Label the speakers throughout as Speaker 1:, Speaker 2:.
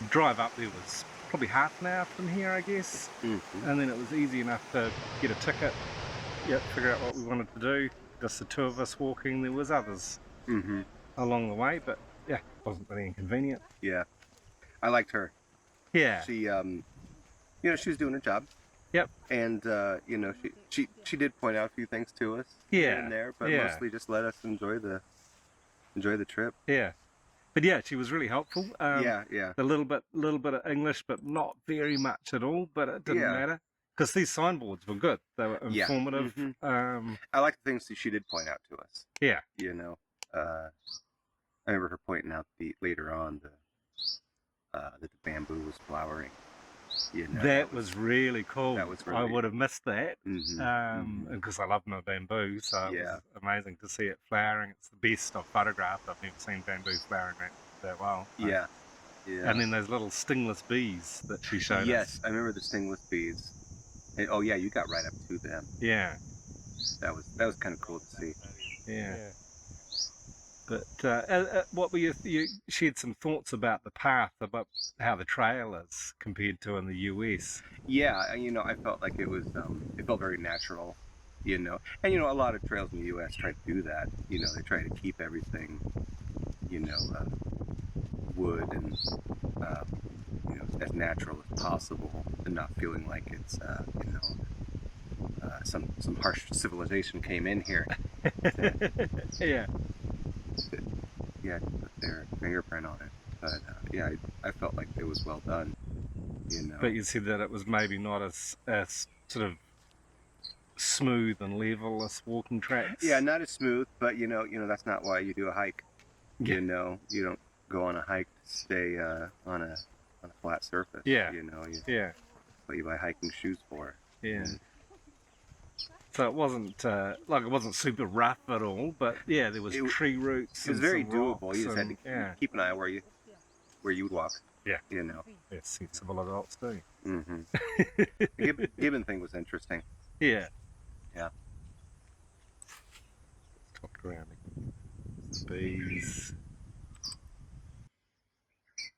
Speaker 1: drive up there was probably half an hour from here, I guess. And then it was easy enough to get a ticket, figure out what we wanted to do. Just the two of us walking. There was others along the way, but yeah, it wasn't really inconvenient.
Speaker 2: Yeah, I liked her.
Speaker 1: Yeah.
Speaker 2: She, she was doing her job.
Speaker 1: Yep.
Speaker 2: And she did point out a few things to us here and there, but mostly just let us enjoy the trip.
Speaker 1: Yeah. But yeah, she was really helpful.
Speaker 2: Yeah.
Speaker 1: A little bit of English, but not very much at all. But it didn't matter because these signboards were good. They were informative.
Speaker 2: I like the things that she did point out to us.
Speaker 1: Yeah.
Speaker 2: I remember her pointing out later on that the bamboo was flowering.
Speaker 1: That was really cool.
Speaker 2: That was really,
Speaker 1: I would have missed that because I love my bamboo, so it was amazing to see it flowering. It's the best I've photographed. I've never seen bamboo flowering that well.
Speaker 2: Yeah.
Speaker 1: And then those little stingless bees that she showed us.
Speaker 2: Yes, I remember the stingless bees. And, oh yeah, you got right up to them.
Speaker 1: Yeah.
Speaker 2: That was kind of cool to see.
Speaker 1: Yeah. But what were you shared some thoughts about the path, about how the trail is compared to in the US?
Speaker 2: Yeah, I felt like it felt very natural, and a lot of trails in the US try to do that. They try to keep everything, wood and as natural as possible, and not feeling like it's some harsh civilization came in here.
Speaker 1: Yeah.
Speaker 2: Yeah, to put their fingerprint on it. But I felt like it was well done.
Speaker 1: But you said that it was maybe not as sort of smooth and level as walking tracks.
Speaker 2: Yeah, not as smooth, but that's not why you do a hike.
Speaker 1: Yeah.
Speaker 2: You don't go on a hike to stay on a flat surface.
Speaker 1: Yeah.
Speaker 2: What you buy hiking shoes for.
Speaker 1: Yeah. So it wasn't it wasn't super rough at all, but yeah, there was tree roots.
Speaker 2: It was very doable. You just had to keep an eye on where you would walk.
Speaker 1: Yeah.
Speaker 2: Yeah,
Speaker 1: sensible adults do.
Speaker 2: The Gibbon thing was interesting.
Speaker 1: Yeah.
Speaker 2: Yeah.
Speaker 1: Talked around the bees.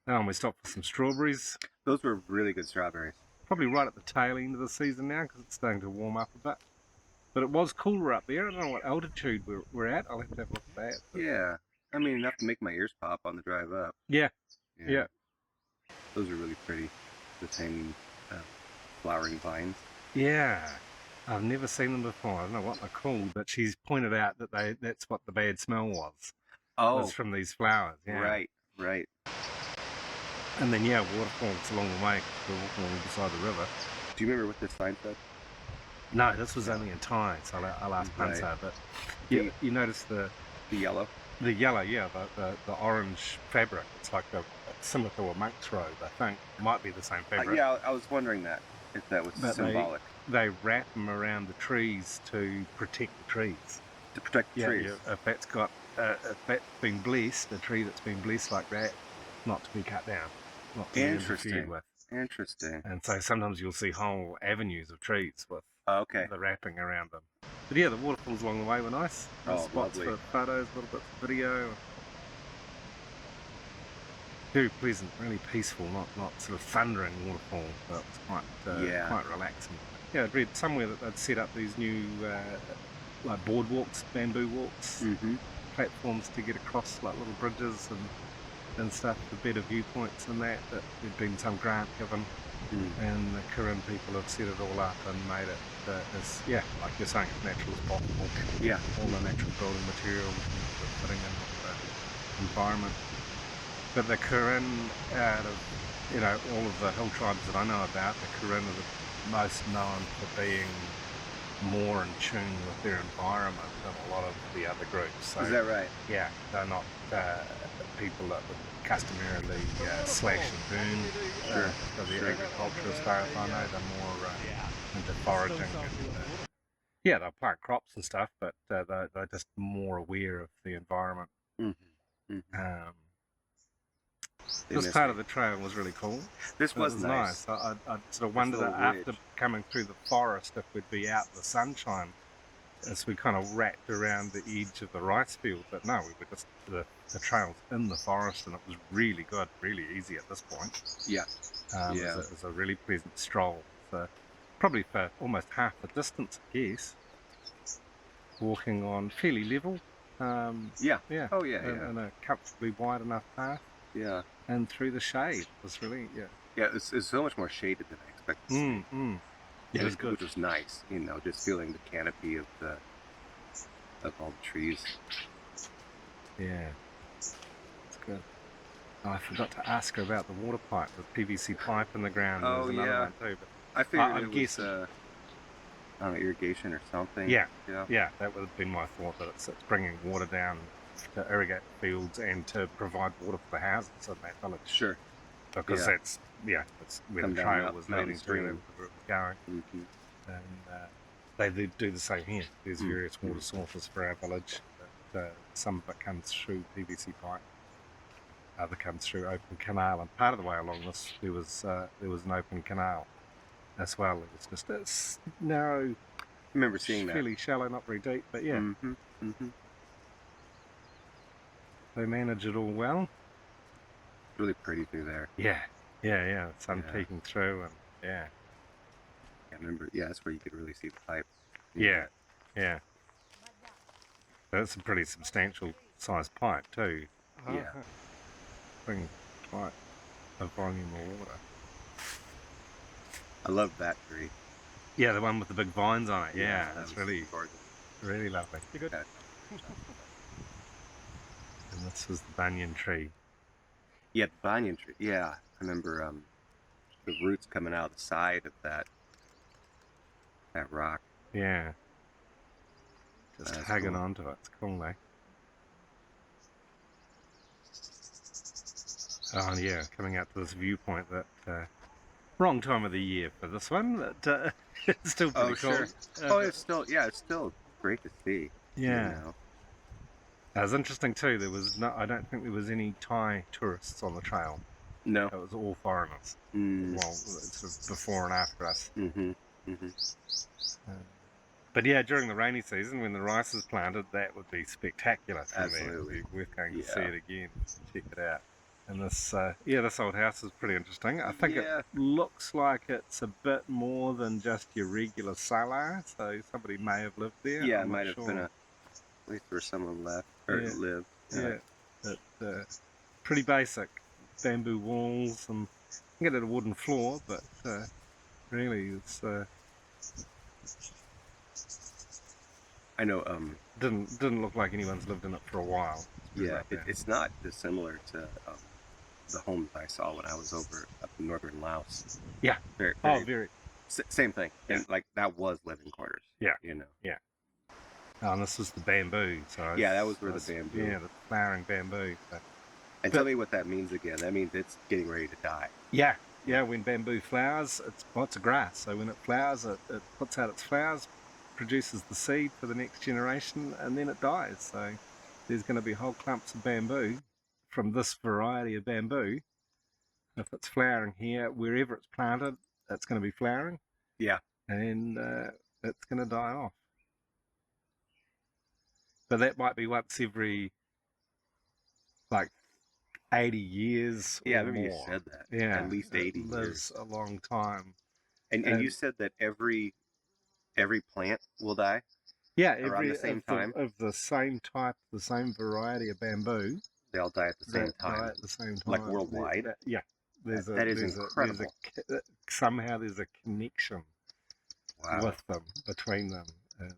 Speaker 1: Oh, and we stopped for some strawberries.
Speaker 2: Those were really good strawberries.
Speaker 1: Probably right at the tail end of the season now because it's starting to warm up a bit. But it was cooler up there. I don't know what altitude we're at. I'll have to have a look at that. But...
Speaker 2: Yeah. Enough to make my ears pop on the drive up.
Speaker 1: Yeah.
Speaker 2: Those are really pretty. The hanging flowering vines.
Speaker 1: Yeah. I've never seen them before. I don't know what they're called, but she's pointed out that that's what the bad smell was.
Speaker 2: Oh.
Speaker 1: It was from these flowers. Yeah.
Speaker 2: Right.
Speaker 1: And then, waterfalls along the way. We're walking beside the river.
Speaker 2: Do you remember what this sign said?
Speaker 1: No, this was only in Thai, so I'll ask Pansa. But you notice the
Speaker 2: yellow?
Speaker 1: The yellow, the orange fabric. It's like similar to a monk's robe, I think. It might be the same fabric.
Speaker 2: I was wondering if that was symbolic.
Speaker 1: They wrap them around the trees to protect the trees.
Speaker 2: To protect the trees?
Speaker 1: Yeah, if that's been blessed, a tree that's been blessed like that, not to be cut down. Not to be interfered with.
Speaker 2: Interesting.
Speaker 1: And so sometimes you'll see whole avenues of trees with the wrapping around them. But yeah, the waterfalls along the way were nice. Spots
Speaker 2: lovely.
Speaker 1: for photos, little bits of video. Very pleasant, really peaceful, not sort of thundering waterfall, but it was quite relaxing. Yeah, I'd read somewhere that they'd set up these new like boardwalks, bamboo walks, platforms to get across, like little bridges and stuff for better viewpoints and that there'd been some grant given and the Karen people have set it all up and made it as, like you're saying, as natural as possible.
Speaker 2: Yeah.
Speaker 1: All the natural building materials and fitting in with the environment. But the Karen, out of, all of the hill tribes that I know about, the Karen are the most known for being more in tune with their environment than a lot of the other groups. So,
Speaker 2: is that right?
Speaker 1: Yeah, they're not people that would customarily slash and burn for their agriculture, as far as I know. They're more into foraging and they'll plant crops and stuff, but they're just more aware of the environment. This part of the trail was really cool.
Speaker 2: This was nice.
Speaker 1: I sort of wondered after coming through the forest if we'd be out in the sunshine as we kind of wrapped around the edge of the rice field. But no, we were just the trails in the forest, and it was really good, really easy at this point.
Speaker 2: Yeah.
Speaker 1: It was a really pleasant stroll. So probably for almost half the distance, I guess. Walking on fairly level.
Speaker 2: Yeah.
Speaker 1: Yeah.
Speaker 2: Oh yeah, yeah.
Speaker 1: And a comfortably wide enough path.
Speaker 2: Yeah.
Speaker 1: And through the shade. It was really, yeah.
Speaker 2: Yeah, it's so much more shaded than I expected to see.
Speaker 1: Yeah, it was good.
Speaker 2: Which was nice, you know, just feeling the canopy of all the trees.
Speaker 1: Yeah. It's good. Oh, I forgot to ask her about the water pipe, the PVC pipe in the ground.
Speaker 2: Oh,
Speaker 1: There's another
Speaker 2: yeah.
Speaker 1: one too, but
Speaker 2: I figured it was I don't know, irrigation or something.
Speaker 1: Yeah, that would have been my thought, that it's bringing water down to irrigate fields and to provide water for the houses in that village.
Speaker 2: Sure.
Speaker 1: Because that's where the trail was leading to, where it was going.
Speaker 2: Mm-hmm.
Speaker 1: And they do the same here. There's various water sources for our village. But, some of it comes through PVC pipe. Other comes through open canal, and part of the way along this there was an open canal as well. It was just a narrow.
Speaker 2: I remember seeing
Speaker 1: fairly shallow, not very deep, but yeah.
Speaker 2: Mm-hmm. Mm-hmm.
Speaker 1: They manage it all well.
Speaker 2: Really pretty through there.
Speaker 1: Yeah. Sun peeking through, and yeah.
Speaker 2: I remember. Yeah, that's where you could really see the pipe.
Speaker 1: Yeah. That's a pretty substantial sized pipe too.
Speaker 2: Yeah.
Speaker 1: Bring quite a volume of water.
Speaker 2: I love that tree.
Speaker 1: Yeah, the one with the big vines on it. Yeah, that's really
Speaker 2: gorgeous.
Speaker 1: Really lovely. You're good.
Speaker 2: Yeah.
Speaker 1: And this was the banyan tree.
Speaker 2: Yeah, the banyan tree. Yeah, I remember the roots coming out of the side of that rock.
Speaker 1: Yeah. Just hanging onto it. It's cool, eh? Oh, yeah, coming out to this viewpoint that wrong time of the year for this one, but it's still pretty cool.
Speaker 2: Sure. It's still great to see.
Speaker 1: Yeah.
Speaker 2: You know.
Speaker 1: It was interesting too. I don't think there was any Thai tourists on the trail.
Speaker 2: No.
Speaker 1: It was all foreigners. Well, sort of before and after us.
Speaker 2: Mm-hmm.
Speaker 1: But yeah, during the rainy season, when the rice is planted, that would be spectacular.
Speaker 2: Absolutely.
Speaker 1: It would be worth going to see it again. Check it out. And this old house is pretty interesting. I think it looks like it's a bit more than just your regular sala, so somebody may have lived there.
Speaker 2: Yeah, it might have been a place where someone left or lived.
Speaker 1: Yeah, but pretty basic. Bamboo walls, and you can get a wooden floor, but really it's...
Speaker 2: I know.
Speaker 1: Didn't look like anyone's lived in it for a while.
Speaker 2: Yeah, it's not dissimilar to the homes I saw when I was over up in northern Laos.
Speaker 1: Yeah.
Speaker 2: Very. Same thing.
Speaker 1: Yeah.
Speaker 2: And like that was living quarters.
Speaker 1: Yeah.
Speaker 2: You know.
Speaker 1: Yeah. Oh, and this was the bamboo. So
Speaker 2: yeah, that was where the bamboo.
Speaker 1: Yeah, the flowering bamboo.
Speaker 2: And tell me what that means again. That means it's getting ready to die.
Speaker 1: Yeah. Yeah, when bamboo flowers, it's a grass. So when it flowers, it puts out its flowers, produces the seed for the next generation, and then it dies. So there's going to be whole clumps of bamboo from this variety of bamboo. If it's flowering here, wherever it's planted, it's going to be flowering.
Speaker 2: Yeah.
Speaker 1: And it's going to die off. But that might be once every, 80 years or
Speaker 2: maybe
Speaker 1: more.
Speaker 2: You said that.
Speaker 1: Yeah.
Speaker 2: At least 80 years.
Speaker 1: Lives a long time.
Speaker 2: And you said that every plant will die?
Speaker 1: Yeah,
Speaker 2: around the same time?
Speaker 1: Of the same type, the same variety of bamboo.
Speaker 2: They all die at the same time?
Speaker 1: Die at the same time.
Speaker 2: Like worldwide?
Speaker 1: That is
Speaker 2: incredible.
Speaker 1: Somehow there's a connection with them, between them, and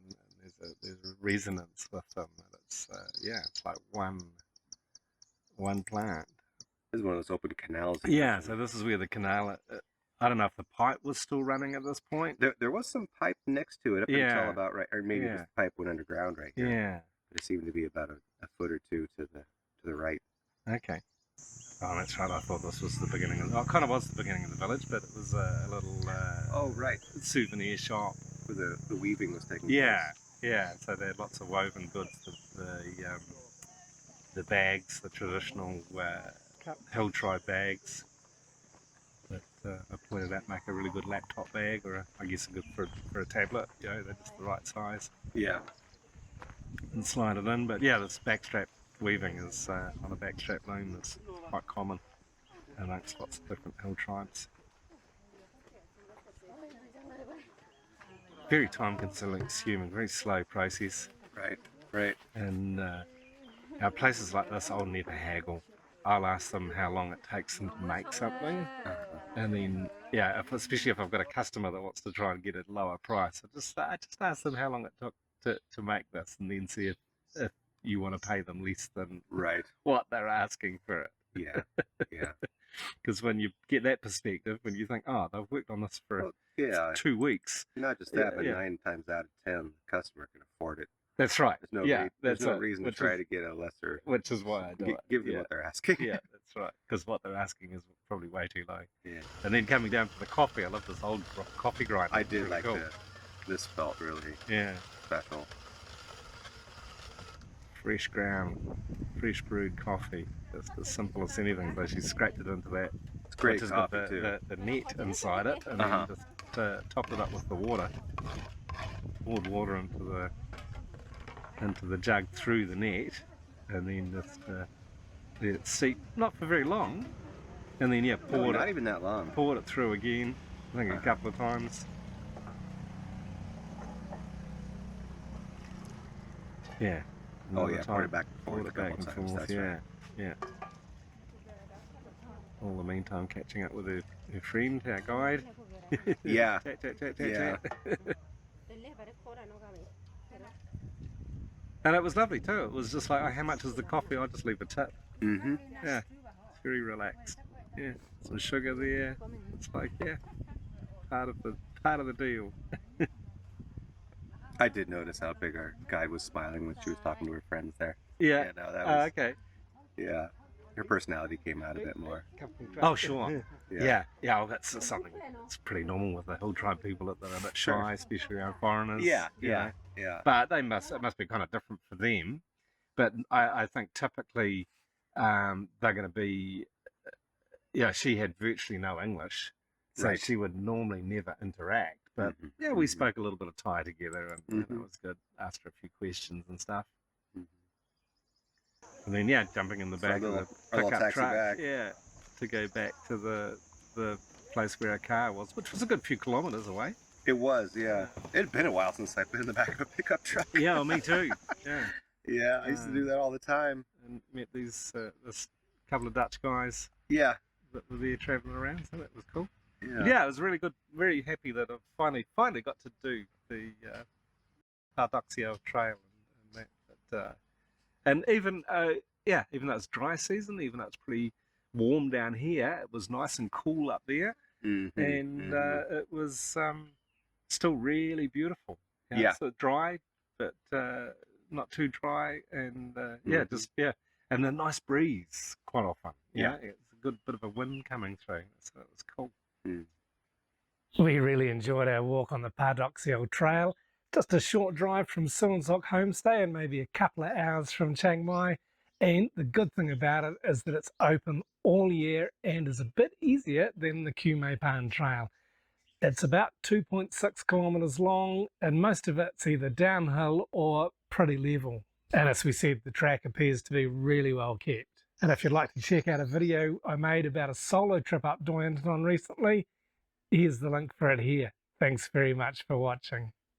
Speaker 1: there's a resonance with them. And it's like one plant.
Speaker 2: This is one of those open canals.
Speaker 1: Yeah, so this is where the canal. I don't know if the pipe was still running at this point.
Speaker 2: There was some pipe next to it up until about right, or maybe this pipe went underground right here.
Speaker 1: Yeah,
Speaker 2: but it seemed to be about a foot or two to the right.
Speaker 1: Okay. Oh, that's right. I thought this was the beginning. It kind of was the beginning of the village, but it was a little. Souvenir shop
Speaker 2: where the weaving was taking place.
Speaker 1: Yeah. So they had lots of woven goods. The bags, the traditional hill tribe bags. But I pointed out make a really good laptop bag, or I guess a good for a tablet. You know, they're just the right size.
Speaker 2: Yeah.
Speaker 1: And slide it in. But yeah, this backstrap weaving is on a backstrap loom is quite common amongst lots of different hill tribes. Very time consuming, very slow process.
Speaker 2: Right.
Speaker 1: And places like this, I'll never haggle. I'll ask them how long it takes them to make something. And then, yeah, especially if I've got a customer that wants to try and get a lower price, I just ask them how long it took to make this, and then see if you want to pay them less than what they're asking for it.
Speaker 2: Yeah.
Speaker 1: Because when you get that perspective, when you think, oh, they've worked on this for 2 weeks.
Speaker 2: Not just that, but 9 times out of 10, the customer can afford it.
Speaker 1: That's right.
Speaker 2: There's no reason to try to get a lesser.
Speaker 1: Which is why I do it.
Speaker 2: Give them what they're asking.
Speaker 1: Yeah, that's right. Because what they're asking is probably way too low.
Speaker 2: Yeah.
Speaker 1: And then coming down to the coffee, I love this old coffee grinder.
Speaker 2: I did like that. This felt really special.
Speaker 1: Fresh ground, fresh brewed coffee. Just as simple as anything, but she scraped it into that.
Speaker 2: It's great
Speaker 1: which
Speaker 2: coffee
Speaker 1: has got
Speaker 2: too.
Speaker 1: the net inside it, and then just topped it up with the water. Poured water into the jug through the net, and then just let it seep, not for very long, and then poured
Speaker 2: not even that long.
Speaker 1: Poured it through again, I think a couple of times. Yeah.
Speaker 2: Poured it back and forth.
Speaker 1: Yeah. All the meantime, catching up with her friend, our guide.
Speaker 2: Yeah.
Speaker 1: Chat. And it was lovely too. It was just like, oh, how much is the coffee? I'll just leave a tip.
Speaker 2: Mm-hmm.
Speaker 1: Yeah, it's very relaxed. Yeah, some sugar there. It's like, part of the deal.
Speaker 2: I did notice how big our guide was smiling when she was talking to her friends there.
Speaker 1: Yeah.
Speaker 2: No, that was,
Speaker 1: okay.
Speaker 2: Yeah, her personality came out a bit more.
Speaker 1: Oh, sure. Yeah. Well, that's something that's pretty normal with the hill tribe people, that they're a bit shy, especially around foreigners.
Speaker 2: Yeah.
Speaker 1: But it must be kind of different for them. But I think typically they're going to be. She had virtually no English, so she would normally never interact. But we spoke a little bit of Thai together, and it was good. Asked her a few questions and stuff. And then jumping in the back of the pickup truck, to go back to the place where our car was, which was a good few kilometres away.
Speaker 2: It was, yeah. It had been a while since I've been in the back of a pickup truck.
Speaker 1: Yeah, well, me too.
Speaker 2: Yeah, I used to do that all the time.
Speaker 1: And met this couple of Dutch guys.
Speaker 2: Yeah.
Speaker 1: That were there travelling around, so that was cool.
Speaker 2: Yeah,
Speaker 1: it was really good. Very happy that I finally got to do the Pha Dok Sieo trail and that. And even even though it's dry season, even though it's pretty warm down here, it was nice and cool up there, and it was still really beautiful. So dry, but not too dry, and and a nice breeze quite often. It's a good bit of a wind coming through, so it was cool. We really enjoyed our walk on the Pha Dok Sieo trail. Just a short drive from Suansok homestay and maybe a couple of hours from Chiang Mai. And the good thing about it is that it's open all year and is a bit easier than the Kiu Mei Pan trail. It's about 2.6 kilometres long, and most of it's either downhill or pretty level. And as we said, the track appears to be really well kept. And if you'd like to check out a video I made about a solo trip up Doi Inthanon recently, here's the link for it here. Thanks very much for watching.